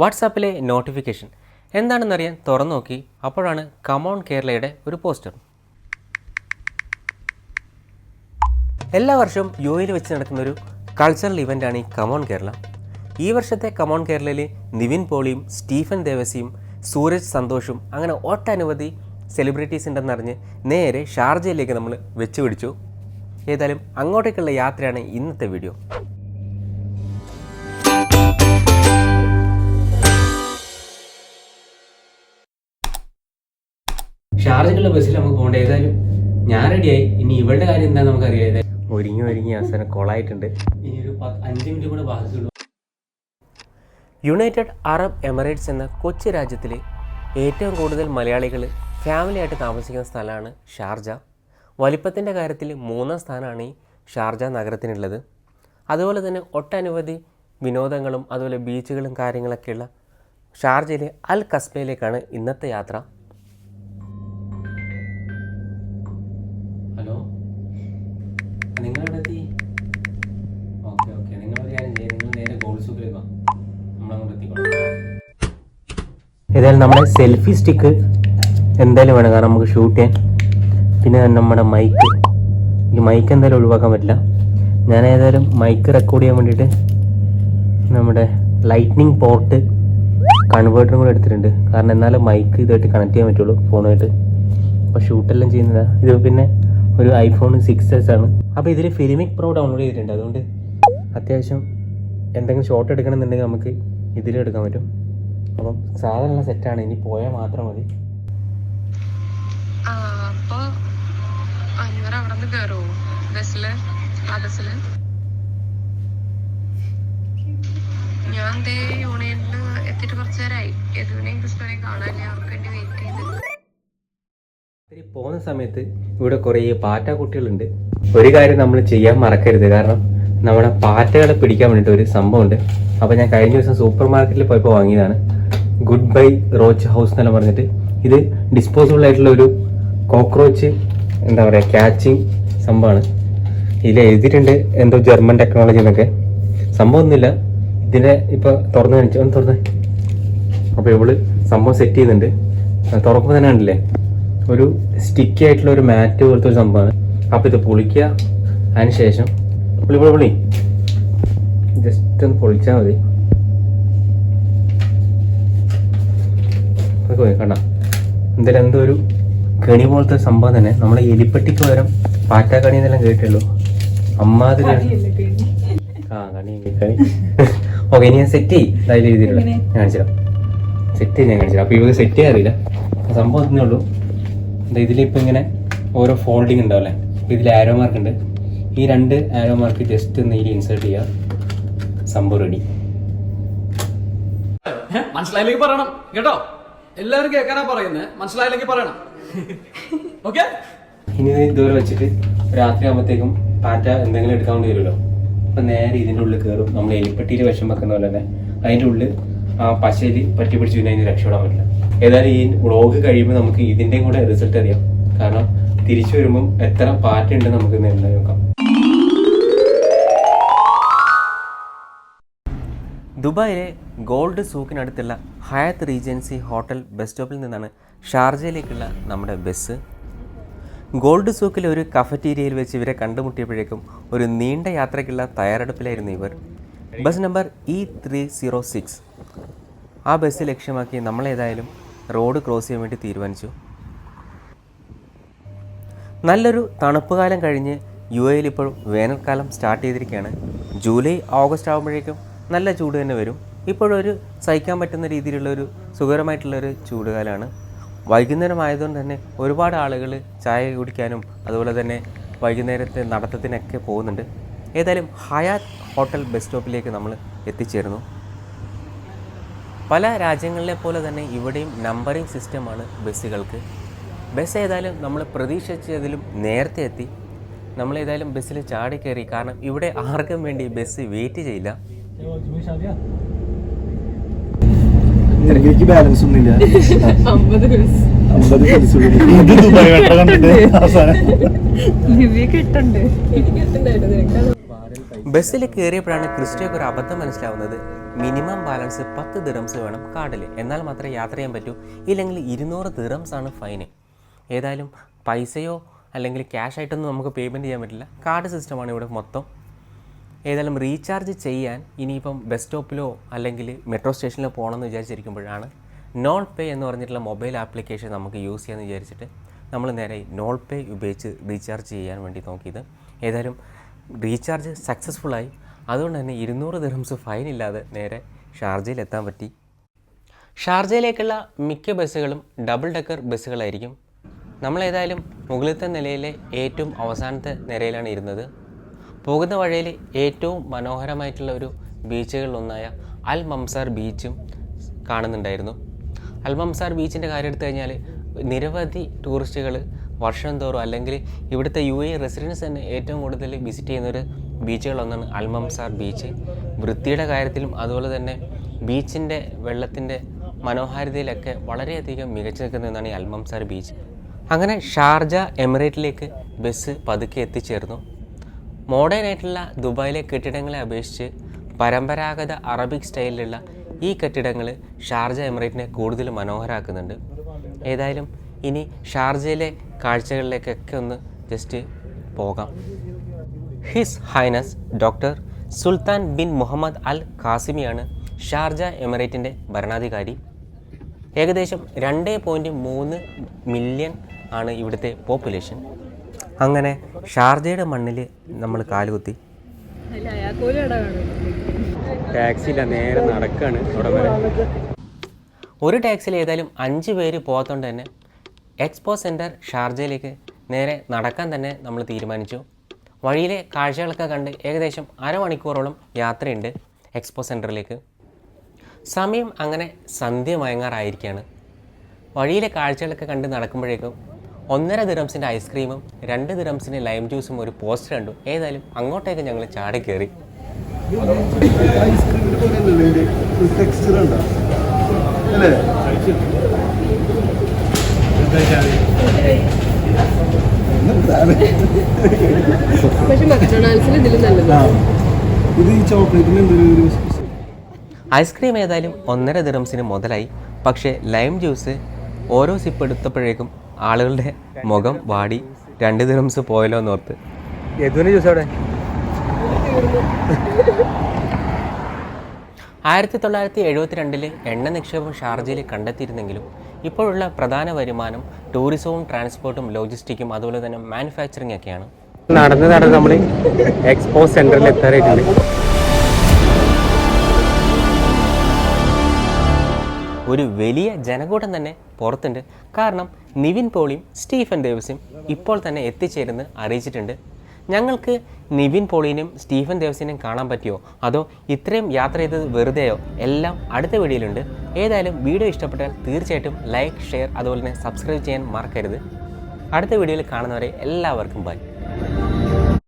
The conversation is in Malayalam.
വാട്സാപ്പിലെ നോട്ടിഫിക്കേഷൻ എന്താണെന്നറിയാൻ തുറന്നു നോക്കി. അപ്പോഴാണ് കമോൺ കേരളയുടെ ഒരു പോസ്റ്റർ. എല്ലാ വർഷവും യുഎയിൽ വെച്ച് നടക്കുന്നൊരു കൾച്ചറൽ ഇവൻ്റാണ് ഈ കമോൺ കേരള. ഈ വർഷത്തെ കമോൺ കേരളയിൽ നിവിൻ പോളിയും സ്റ്റീഫൻ ദേവസിയും സൂരജ് സന്തോഷും അങ്ങനെ ഒട്ടനവധി സെലിബ്രിറ്റീസ് ഉണ്ടെന്നറിഞ്ഞ് നേരെ ഷാർജയിലേക്ക് നമ്മൾ വെച്ച് പിടിച്ചു. ഏതായാലും അങ്ങോട്ടേക്കുള്ള യാത്രയാണ് ഇന്നത്തെ വീഡിയോ. ഷാർജയിലുള്ള ബസ്സിൽ നമുക്ക് പോകേണ്ട. ഏതായാലും ഞാൻ റെഡിയായി. ഇനി ഇവളുടെ കാര്യം എന്താ നമുക്കറിയാം. ഒരുങ്ങി അവസാനം കൊളായിട്ടുണ്ട്. ഇനി ഒരു 5 മിനിറ്റ് കൂടെ ബാക്കിയുള്ളൂ. യുണൈറ്റഡ് അറബ് എമിറേറ്റ്സ് എന്ന കൊച്ചു രാജ്യത്തിൽ ഏറ്റവും കൂടുതൽ മലയാളികൾ ഫാമിലിയായിട്ട് താമസിക്കുന്ന സ്ഥലമാണ് ഷാർജ. വലിപ്പത്തിൻ്റെ കാര്യത്തിൽ 3-ാം സ്ഥാനമാണ് ഈ ഷാർജ നഗരത്തിനുള്ളത്. അതുപോലെ തന്നെ ഒട്ടനവധി വിനോദങ്ങളും അതുപോലെ ബീച്ചുകളും കാര്യങ്ങളൊക്കെയുള്ള ഷാർജയിലെ അൽ കസ്ബയിലേക്കാണ് ഇന്നത്തെ യാത്ര. ഹലോ, നിങ്ങളെവിടെ എത്തി? ഓക്കെ നിങ്ങളൊരു കാര്യം ചെയ്യാം, നിങ്ങൾ നേരെ ഗോൾഡ് സൂക്കിലേക്ക് വാ, നമ്മളങ്ങോട്ട് എത്തിക്കോളാം. ഏതായാലും നമ്മുടെ സെൽഫി സ്റ്റിക്ക് എന്തായാലും വേണം, കാരണം നമുക്ക് ഷൂട്ട് ചെയ്യാൻ. പിന്നെ നമ്മുടെ ഈ മൈക്ക് എന്തായാലും ഒഴിവാക്കാൻ പറ്റില്ല. ഞാൻ ഏതായാലും മൈക്ക് റെക്കോർഡ് ചെയ്യാൻ വേണ്ടിയിട്ട് നമ്മുടെ ലൈറ്റ്നിങ് പോർട്ട് കൺവേർട്ടറും കൂടെ എടുത്തിട്ടുണ്ട്. കാരണം എന്നാലും മൈക്ക് ഇതായിട്ട് കണക്ട് ചെയ്യാൻ പറ്റുള്ളൂ ഫോണുമായിട്ട്. അപ്പോൾ ഷൂട്ടെല്ലാം ചെയ്യുന്നതാണ് ഇത്. പിന്നെ ഒരു iPhone 6s ആണ്. അപ്പോൾ ഇതിൽ ഫിലിമിക് പ്രോ ഡൗൺലോഡ് ചെയ്തിട്ടുണ്ട്. അതുകൊണ്ട് അത്യാവശ്യം എന്തെങ്കിലും ഷോട്ട് എടുക്കണമെന്നുണ്ടെങ്കിൽ നമുക്ക് ഇതിലും എടുക്കാൻ പറ്റും. അപ്പം സാധാരണ സെറ്റാണ്, ഇനി പോയാൽ മാത്രം മതി. പോകുന്ന സമയത്ത് ഇവിടെ കുറേ പാറ്റ കുട്ടികളുണ്ട്. ഒരു കാര്യം നമ്മൾ ചെയ്യാൻ മറക്കരുത്, കാരണം നമ്മുടെ പാറ്റകളെ പിടിക്കാൻ വേണ്ടിയിട്ട് ഒരു സംഭവമുണ്ട്. അപ്പോൾ ഞാൻ കഴിഞ്ഞ ദിവസം സൂപ്പർ മാർക്കറ്റിൽ പോയപ്പോൾ വാങ്ങിയതാണ്. ഗുഡ് ബൈ റോച്ച് ഹൗസ് എന്നെല്ലാം പറഞ്ഞിട്ട്. ഇത് ഡിസ്പോസിബിൾ ആയിട്ടുള്ള ഒരു കോക്രോച്ച് എന്താ പറയുക ക്യാച്ചിങ് സംഭവമാണ്. ഇതിൽ എഴുതിയിട്ടുണ്ട് എന്തോ ജർമ്മൻ ടെക്നോളജി എന്നൊക്കെ. സംഭവമൊന്നുമില്ല. ഇതിനെ ഇപ്പോൾ തുറന്ന് കാണിച്ചു, ഒന്ന് തുറന്ന്. അപ്പോൾ ഇവള് സംഭവം സെറ്റ് ചെയ്യുന്നുണ്ട്. തുറക്കുമ്പോൾ തന്നെ കണ്ടില്ലേ, ഒരു സ്റ്റിക്കി ആയിട്ടുള്ള ഒരു മാറ്റ് പോലത്തെ ഒരു സംഭവമാണ്. അപ്പോൾ ഇത് പൊളിക്കുക. അതിന് ശേഷം പൊളി ജസ്റ്റ് ഒന്ന് പൊളിച്ചാൽ മതി. കണ്ട എന്തായാലും എന്തോ ഒരു കെണി പോലത്തെ സംഭവം തന്നെ. നമ്മളെ എലിപ്പെട്ടിക്ക് പകരം പാറ്റാക്കണി എന്നെല്ലാം കേട്ടുള്ളൂ. അമ്മാതിരി കണി. ഓക്കെ, ഇനി ഞാൻ സെറ്റ് ചെയ്യും. അതിൽ രീതിയിലുള്ള ഞാൻ കാണിച്ചിടാം. ഞാൻ കാണിച്ചിടാം. അപ്പോൾ ഇവർക്ക് സെറ്റ് ചെയ്യാറില്ല, സംഭവം തന്നെ ഉള്ളൂ. ഇതിലിപ്പോൾ ഇങ്ങനെ ഓരോ ഫോൾഡിങ് ഉണ്ടാവില്ലേ. അപ്പോൾ ഇതിൽ ആരോ മാർക്ക് ഉണ്ട്. ഈ 2 arrow mark just nail insert ചെയ്യുക. സംഭവം റെഡി. മനസ്സിലായില്ലെങ്കിൽ പറയണം കേട്ടോ. എല്ലാവരും കേൾക്കാനാ പറയുന്നത്, മനസ്സിലായില്ലെങ്കിൽ പറയണം. ഓക്കെ. ഇനി ഇതുവരെ വെച്ചിട്ട് രാത്രി ആകുമ്പോഴത്തേക്കും പാറ്റ എന്തെങ്കിലും എടുക്കാൻ വേണ്ടി വരുമല്ലോ. അപ്പം നേരെ ഇതിൻ്റെ ഉള്ളിൽ കയറും. നമ്മൾ എലിപ്പെട്ടിയിൽ വിഷം വെക്കുന്ന പോലെ തന്നെ അതിൻ്റെ ഉള്ളിൽ ആ പശയിൽ പറ്റി പിടിച്ച് പിന്നെ അതിന് രക്ഷപ്പെടാൻ പറ്റില്ല. ഏതായാലും ഈ വ്ളോഗ് കഴിയുമ്പോൾ നമുക്ക് ഇതിൻ്റെയും കൂടെ റിസൾട്ട് അറിയാം. കാരണം തിരിച്ചു വരുമ്പം എത്ര പാറ്റ ഉണ്ടെന്ന് നമുക്ക് എന്താ നോക്കാം. ദുബായിലെ ഗോൾഡ് സൂക്കിനടുത്തുള്ള ഹയാത്ത് റീജൻസി ഹോട്ടൽ ബസ് സ്റ്റോപ്പിൽ നിന്നാണ് ഷാർജയിലേക്കുള്ള നമ്മുടെ ബസ്. ഗോൾഡ് സൂക്കിലെ ഒരു കഫറ്റീരിയയിൽ വെച്ച് ഇവരെ കണ്ടുമുട്ടിയപ്പോഴേക്കും ഒരു നീണ്ട യാത്രയ്ക്കുള്ള തയ്യാറെടുപ്പിലായിരുന്നു ഇവർ. Bus number E306. ആ ബസ് ലക്ഷ്യമാക്കി നമ്മളേതായാലും റോഡ് ക്രോസ് ചെയ്യാൻ വേണ്ടി തീരുമാനിച്ചു. നല്ലൊരു തണുപ്പ് കാലം കഴിഞ്ഞ് യുഎയിൽ ഇപ്പോൾ വേനൽക്കാലം സ്റ്റാർട്ട് ചെയ്തിരിക്കുകയാണ്. ജൂലൈ ഓഗസ്റ്റ് ആകുമ്പോഴേക്കും നല്ല ചൂട് തന്നെ വരും. ഇപ്പോഴൊരു സഹിക്കാൻ പറ്റുന്ന രീതിയിലുള്ളൊരു സുഖകരമായിട്ടുള്ളൊരു ചൂടുകാലമാണ്. വൈകുന്നേരം ആയതുകൊണ്ട് തന്നെ ഒരുപാട് ആളുകൾ ചായ കുടിക്കാനും അതുപോലെ തന്നെ വൈകുന്നേരത്തെ നടത്തത്തിനൊക്കെ പോകുന്നുണ്ട്. ഏതായാലും ഹയാത്ത് ഹോട്ടൽ ബസ് സ്റ്റോപ്പിലേക്ക് നമ്മൾ എത്തിച്ചേർന്നു. പല രാജ്യങ്ങളിലെ പോലെ തന്നെ ഇവിടെയും നമ്പറിംഗ് സിസ്റ്റമാണ് ബസ്സുകൾക്ക്. ബസ് ഏതായാലും നമ്മൾ പ്രതീക്ഷിച്ചതിലും നേരത്തെ എത്തി. നമ്മളേതായാലും ബസ്സിൽ ചാടി കയറി. കാരണം ഇവിടെ ആർക്കും വേണ്ടി ബസ് വെയിറ്റ് ചെയ്യില്ല. ബാലൻസ് ഒന്നുമില്ല. ബസ്സിൽ കയറിയപ്പോഴാണ് ക്രിസ്റ്റോയ്ക്ക് ഒരു അബദ്ധം മനസ്സിലാവുന്നത്. മിനിമം ബാലൻസ് 10 ദിറംസ് വേണം കാർഡിൽ, എന്നാൽ മാത്രമേ യാത്ര ചെയ്യാൻ പറ്റൂ. ഇല്ലെങ്കിൽ 200 ദിറംസ് ആണ് ഫൈന്. ഏതായാലും പൈസയോ അല്ലെങ്കിൽ ക്യാഷ് ആയിട്ടൊന്നും നമുക്ക് പേയ്മെൻറ്റ് ചെയ്യാൻ പറ്റില്ല. കാർഡ് സിസ്റ്റമാണ് ഇവിടെ മൊത്തം. ഏതായാലും റീചാർജ് ചെയ്യാൻ ഇനിയിപ്പം ബസ് സ്റ്റോപ്പിലോ അല്ലെങ്കിൽ മെട്രോ സ്റ്റേഷനിലോ പോകണമെന്ന് വിചാരിച്ചിരിക്കുമ്പോഴാണ് നോൾ പേ എന്ന് പറഞ്ഞിട്ടുള്ള മൊബൈൽ ആപ്ലിക്കേഷൻ നമുക്ക് യൂസ് ചെയ്യാമെന്ന് വിചാരിച്ചിട്ട് നമ്മൾ നേരെ നോൾ പേ ഉപയോഗിച്ച് റീചാർജ് ചെയ്യാൻ വേണ്ടി നോക്കിയത്. ഏതായാലും റീചാർജ് സക്സസ്ഫുള്ളായി. അതുകൊണ്ട് തന്നെ 200 ദിർഹംസ് ഫൈൻ ഇല്ലാതെ നേരെ ഷാർജയിലെത്താൻ പറ്റി. ഷാർജയിലേക്കുള്ള മിക്ക ബസ്സുകളും ഡബിൾ ഡെക്കർ ബസ്സുകളായിരിക്കും. നമ്മളേതായാലും മുകളിലത്തെ നിലയിലെ ഏറ്റവും അവസാനത്തെ നിരയിലാണ് ഇരുന്നത്. പോകുന്ന വഴിയിൽ ഏറ്റവും മനോഹരമായിട്ടുള്ള ഒരു ബീച്ചുകളിലൊന്നായ അൽ മംസാർ ബീച്ചും കാണുന്നുണ്ടായിരുന്നു. അൽ മംസാർ ബീച്ചിൻ്റെ കാര്യം എടുത്തു കഴിഞ്ഞാൽ നിരവധി ടൂറിസ്റ്റുകൾ വർഷം തോറും അല്ലെങ്കിൽ ഇവിടുത്തെ UAE റെസിഡൻസ് തന്നെ ഏറ്റവും കൂടുതൽ വിസിറ്റ് ചെയ്യുന്നൊരു ബീച്ചുകളൊന്നാണ് അൽ മംസാർ ബീച്ച്. വൃത്തിയുടെ കാര്യത്തിലും അതുപോലെ തന്നെ ബീച്ചിൻ്റെ വെള്ളത്തിൻ്റെ മനോഹാരിതയിലൊക്കെ വളരെയധികം മികച്ചു നിൽക്കുന്ന ഒന്നാണ് ഈ അൽ മംസാർ ബീച്ച്. അങ്ങനെ ഷാർജ എമിറേറ്റിലേക്ക് ബസ് പതുക്കെ എത്തിച്ചേർന്നു. മോഡേൺ ആയിട്ടുള്ള ദുബായിലെ കെട്ടിടങ്ങളെ അപേക്ഷിച്ച് പരമ്പരാഗത അറബിക് സ്റ്റൈലിലുള്ള ഈ കെട്ടിടങ്ങൾ ഷാർജ എമിറേറ്റിനെ കൂടുതൽ മനോഹരമാക്കുന്നുണ്ട്. ഏതായാലും ഇനി ഷാർജയിലെ കാഴ്ചകളിലേക്കൊക്കെ ഒന്ന് ജസ്റ്റ് പോകാം. His highness doctor Sultan bin Muhammad Al ഖാസിമിയാണ് ഷാർജ എമിറേറ്റിൻ്റെ ഭരണാധികാരി. ഏകദേശം 2.3 മില്യൺ ആണ് ഇവിടുത്തെ പോപ്പുലേഷൻ. അങ്ങനെ ഷാർജയുടെ മണ്ണിൽ നമ്മൾ കാലുകുത്തി. ടാക്സിയില്ല, നേരെ നടക്കുകയാണ് അവിടെ വരെ. ഒരു ടാക്സിയിൽ ഏതായാലും 5 പേര് പോകാത്തതുകൊണ്ട് തന്നെ എക്സ്പോ സെൻറ്റർ ഷാർജയിലേക്ക് നേരെ നടക്കാൻ തന്നെ നമ്മൾ തീരുമാനിച്ചു. വഴിയിലെ കാഴ്ചകളൊക്കെ കണ്ട് ഏകദേശം അരമണിക്കൂറോളം യാത്രയുണ്ട് എക്സ്പോ സെൻറ്ററിലേക്ക്. സമയം അങ്ങനെ സന്ധ്യ മയങ്ങാറായിരിക്കുകയാണ്. വഴിയിലെ കാഴ്ചകളൊക്കെ കണ്ട് നടക്കുമ്പോഴേക്കും 1.5 ദിർഹംസിൻ്റെ ഐസ്ക്രീമും 2 ദിർഹംസിൻ്റെ ലൈം ജ്യൂസും ഒരു പോസ്റ്റർ കണ്ടു. ഏതായാലും അങ്ങോട്ടേക്ക് ഞങ്ങൾ ചാടി കയറി. ഐസ്ക്രീം ഏതായാലും 1.5 ദിർഹംസിന് മുതലായി. പക്ഷേ ലൈം ജ്യൂസ് ഓരോ സിപ്പ് എടുത്തപ്പോഴേക്കും ആളുകളുടെ മുഖം വാടി. 2 ദിർഹംസ് പോയല്ലോ എന്നോർത്ത്. യദുവിൻ്റെ ജ്യൂസ് അവിടെ 1972 എണ്ണ നിക്ഷേപം ഷാർജയിൽ കണ്ടെത്തിയിരുന്നെങ്കിലും ഇപ്പോഴുള്ള പ്രധാന വരുമാനം ടൂറിസവും ട്രാൻസ്പോർട്ടും ലോജിസ്റ്റിക്കും അതുപോലെ തന്നെ മാനുഫാക്ചറിങ് ഒക്കെയാണ്. നടന്ന് നമ്മൾ എക്സ്പോ സെൻറ്ററിൽ എത്താറായിട്ടുണ്ട്. ഒരു വലിയ ജനകൂട്ടം തന്നെ പുറത്തുണ്ട്. കാരണം നിവിൻ പോളിയും സ്റ്റീഫൻ ദേവസും ഇപ്പോൾ തന്നെ എത്തിച്ചേരുന്ന് അറിയിച്ചിട്ടുണ്ട്. ഞങ്ങൾക്ക് നിവിൻ പോളിനെയും സ്റ്റീഫൻ ദേവസിനെയും കാണാൻ പറ്റിയോ അതോ ഇത്രയും യാത്ര ചെയ്തത് വെറുതെയോ എല്ലാം അടുത്ത വീഡിയോയിലുണ്ട്. ഏതായാലും വീഡിയോ ഇഷ്ടപ്പെട്ടാൽ തീർച്ചയായിട്ടും ലൈക്ക്, ഷെയർ അതുപോലെ തന്നെ സബ്സ്ക്രൈബ് ചെയ്യാൻ മറക്കരുത്. അടുത്ത വീഡിയോയിൽ കാണുന്നവരെ എല്ലാവർക്കും ബൈ.